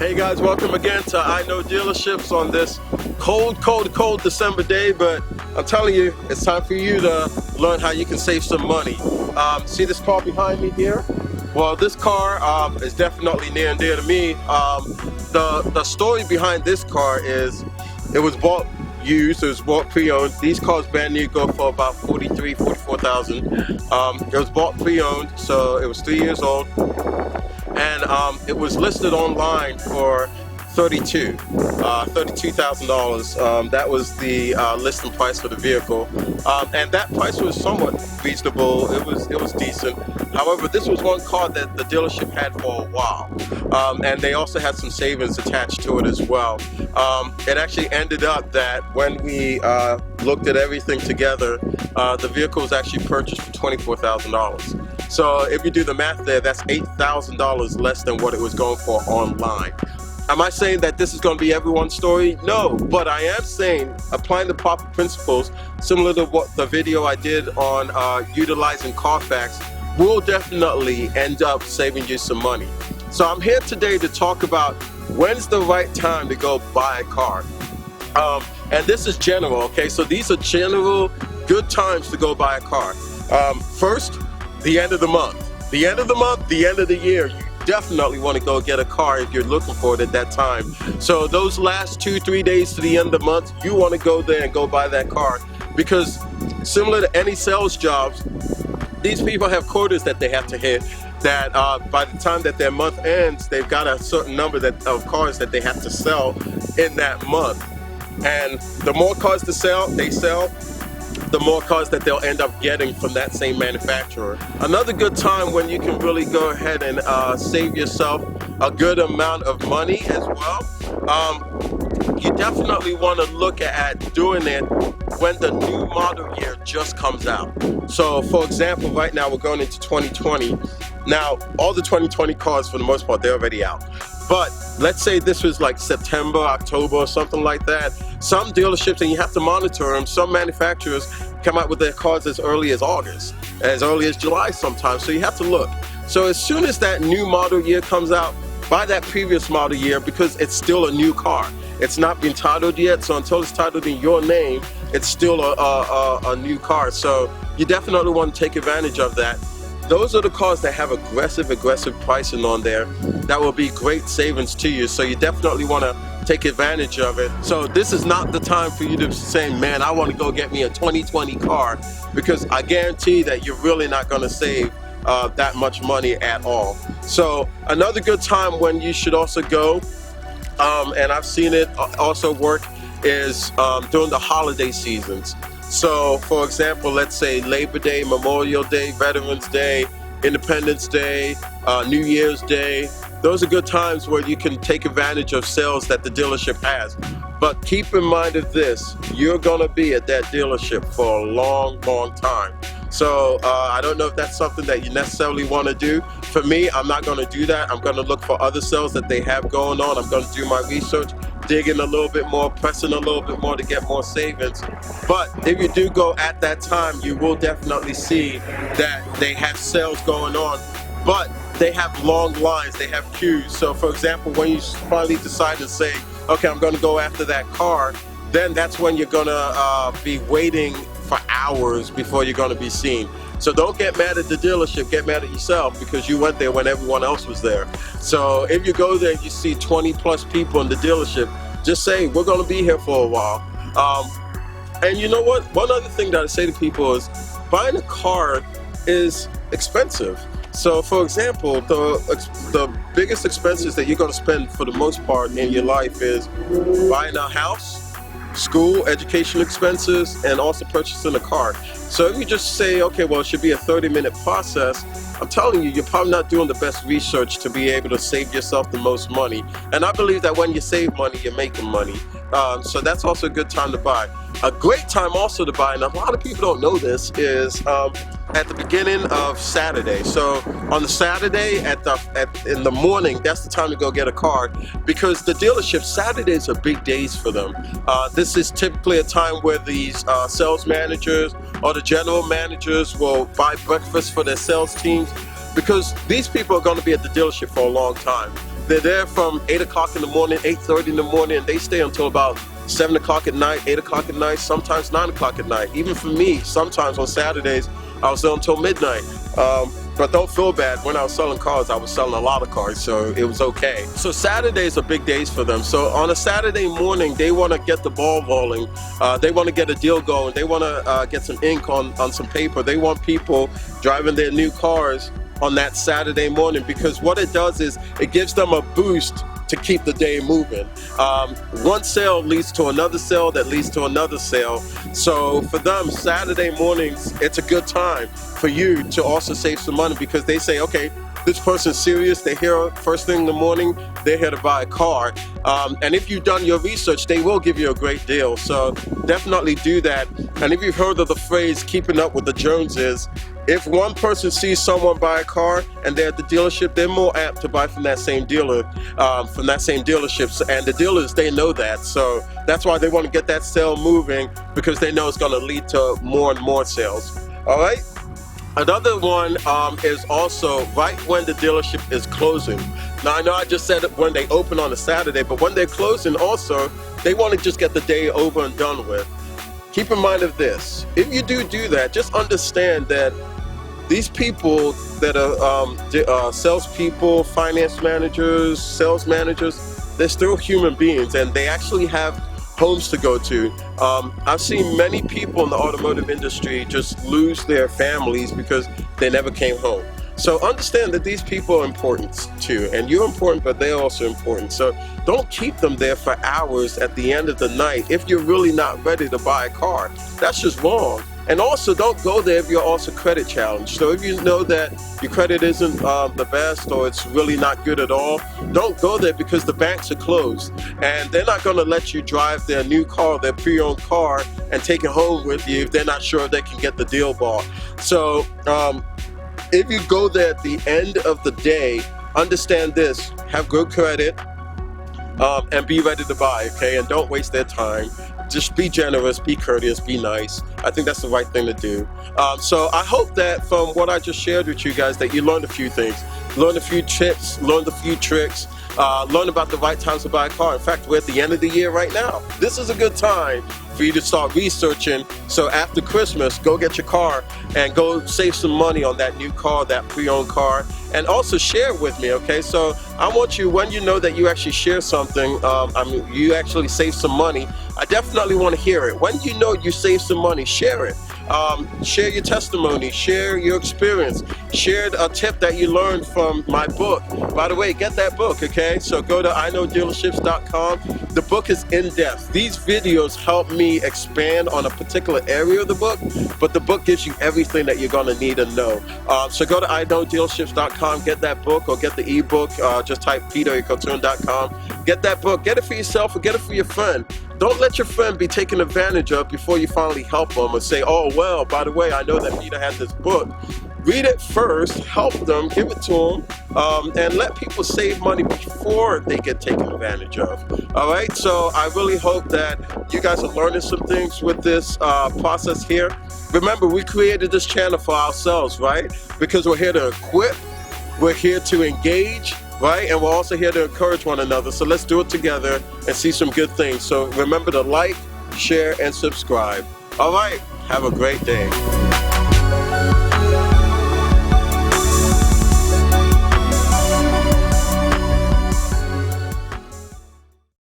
Hey guys, welcome again to iKnowDealerships on this cold December day, but I'm telling you, it's time for you to learn how you can save some money. See this car behind me here? Well, this car is definitely near and dear to me. The story behind this car is it was bought used, it was bought pre-owned. These cars brand new go for about 43, 44,000. It was bought pre-owned, so it was 3 years old. And it was listed online for $32,000. That was the listing price for the vehicle, and that price was somewhat reasonable. It was decent. However, this was one car that the dealership had for a while, and they also had some savings attached to it as well. It actually ended up that when we looked at everything together, the vehicle was actually purchased for $24,000. So if you do the math there, that's $8,000 less than what it was going for online. Am I saying that this is going to be everyone's story? No, but I am saying applying the proper principles, similar to what the video I did on utilizing Carfax, will definitely end up saving you some money. So I'm here today to talk about when's the right time to go buy a car. And this is general, okay? So these are general good times to go buy a car. First, the end of the month. The end of the month, the end of the year. You definitely want to go get a car if you're looking for it at that time. So those last 2-3 days to the end of the month, you want to go there and go buy that car, because similar to any sales jobs, these people have quotas that they have to hit, that by the time that their month ends, they've got a certain number of cars that they have to sell in that month. And the more cars they sell, the more cars that they'll end up getting from that same manufacturer. Another good time when you can really go ahead and save yourself a good amount of money as well. You definitely want to look at doing it when the new model year just comes out. So for example, right now we're going into 2020. Now all the 2020 cars, for the most part, they're already out. But let's say this was like September, October, or something like that. Some dealerships, and you have to monitor them, some manufacturers come out with their cars as early as August, as early as July sometimes, so you have to look. So as soon as that new model year comes out, buy that previous model year, because it's still a new car. It's not been titled yet, so until it's titled in your name, it's still a new car. So you definitely want to take advantage of that. Those are the cars that have aggressive pricing on there that will be great savings to you. So you definitely want to take advantage of it. So this is not the time for you to say, man, I want to go get me a 2020 car, because I guarantee that you're really not going to save that much money at all. So another good time when you should also go, and I've seen it also work, is during the holiday seasons. So for example, let's say Labor Day, Memorial Day, Veterans Day, Independence Day, New Year's Day. Those are good times where you can take advantage of sales that the dealership has. But keep in mind of this, you're gonna be at that dealership for a long time. So I don't know if that's something that you necessarily want to do. For me, I'm not going to do that. I'm going to look for other sales that they have going on. I'm going to do my research, dig in a little bit more, pressing a little bit more to get more savings. But if you do go at that time, you will definitely see that they have sales going on, but they have long lines, they have queues. So for example, when you finally decide to say, okay, I'm going to go after that car, then that's when you're going to be waiting for hours before you're going to be seen. So don't get mad at the dealership, get mad at yourself, because you went there when everyone else was there. So if you go there and you see 20 plus people in the dealership, just say, we're going to be here for a while. And you know what? One other thing that I say to people is buying a car is expensive. So for example, the biggest expenses that you're going to spend for the most part in your life is buying a house, school, education expenses, and also purchasing a car. So if you just say, okay, well, it should be a 30-minute process, I'm telling you, you're probably not doing the best research to be able to save yourself the most money. And I believe that when you save money, you're making money. So that's also a good time to buy. A great time also to buy, and a lot of people don't know this, is at the beginning of Saturday. So on the Saturday in the morning, that's the time to go get a car, because the dealership, Saturdays are big days for them. This is typically a time where these sales managers or the general managers will buy breakfast for their sales teams, because these people are going to be at the dealership for a long time. They're there from 8 o'clock in the morning, 8:30 in the morning, and they stay until about 7 o'clock at night, 8 o'clock at night, sometimes 9 o'clock at night. Even for me, sometimes on Saturdays, I was there until midnight. But don't feel bad. When I was selling cars, I was selling a lot of cars, so it was okay. So Saturdays are big days for them. So on a Saturday morning, they want to get the ball rolling. They want to get a deal going. They want to get some ink on some paper. They want people driving their new cars on that Saturday morning, because what it does is it gives them a boost to keep the day moving. One sale leads to another sale that leads to another sale. So for them, Saturday mornings, it's a good time for you to also save some money, because they say, okay, this person's serious. They're here first thing in the morning. They're here to buy a car. And if you've done your research, they will give you a great deal. So definitely do that. And if you've heard of the phrase, keeping up with the Joneses, if one person sees someone buy a car and they're at the dealership, they're more apt to buy from that same dealer, from that same dealership. And the dealers, they know that. So that's why they want to get that sale moving, because they know it's going to lead to more and more sales. All right. Another one is also right when the dealership is closing. Now, I know I just said it when they open on a Saturday, but when they're closing also, they want to just get the day over and done with. Keep in mind of this. If you do that, just understand that these people that are salespeople, finance managers, sales managers, they're still human beings, and they actually have homes to go to. I've seen many people in the automotive industry just lose their families because they never came home. So understand that these people are important too, and you're important, but they're also important. So don't keep them there for hours at the end of the night if you're really not ready to buy a car. That's just wrong. And also, don't go there if you're also credit challenged. So if you know that your credit isn't the best, or it's really not good at all, don't go there, because the banks are closed and they're not going to let you drive their new car, their pre-owned car, and take it home with you if they're not sure they can get the deal bought. So if you go there at the end of the day, understand this: have good credit and be ready to buy, okay? And don't waste their time. Just be generous, be courteous, be nice. I think that's the right thing to do. So I hope that from what I just shared with you guys, that you learned a few things, learned a few tips, learned a few tricks, learned about the right times to buy a car. In fact, we're at the end of the year right now. This is a good time for you to start researching. So after Christmas, go get your car and go save some money on that new car, that pre-owned car, and also share it with me, okay? So I want you, when you know that you actually share something, you actually save some money, I definitely want to hear it. When you know you save some money, share it. Share your testimony, share your experience, share a tip that you learned from my book. By the way, get that book, okay? So go to iKnowDealerships.com. The book is in-depth. These videos help me expand on a particular area of the book, but the book gives you everything that you're going to need to know. So go to iKnowDealerships.com, get that book, or get the ebook. Just type petercartoon.com. Get that book. Get it for yourself or get it for your friend. Don't let your friend be taken advantage of before you finally help them, and say, oh, well, by the way, I know that Peter had this book. Read it first, help them, give it to them, and let people save money before they get taken advantage of. All right, so I really hope that you guys are learning some things with this process here. Remember, we created this channel for ourselves, right? Because we're here to equip, we're here to engage, right? And we're also here to encourage one another. So let's do it together and see some good things. So remember to like, share, and subscribe. All right, have a great day.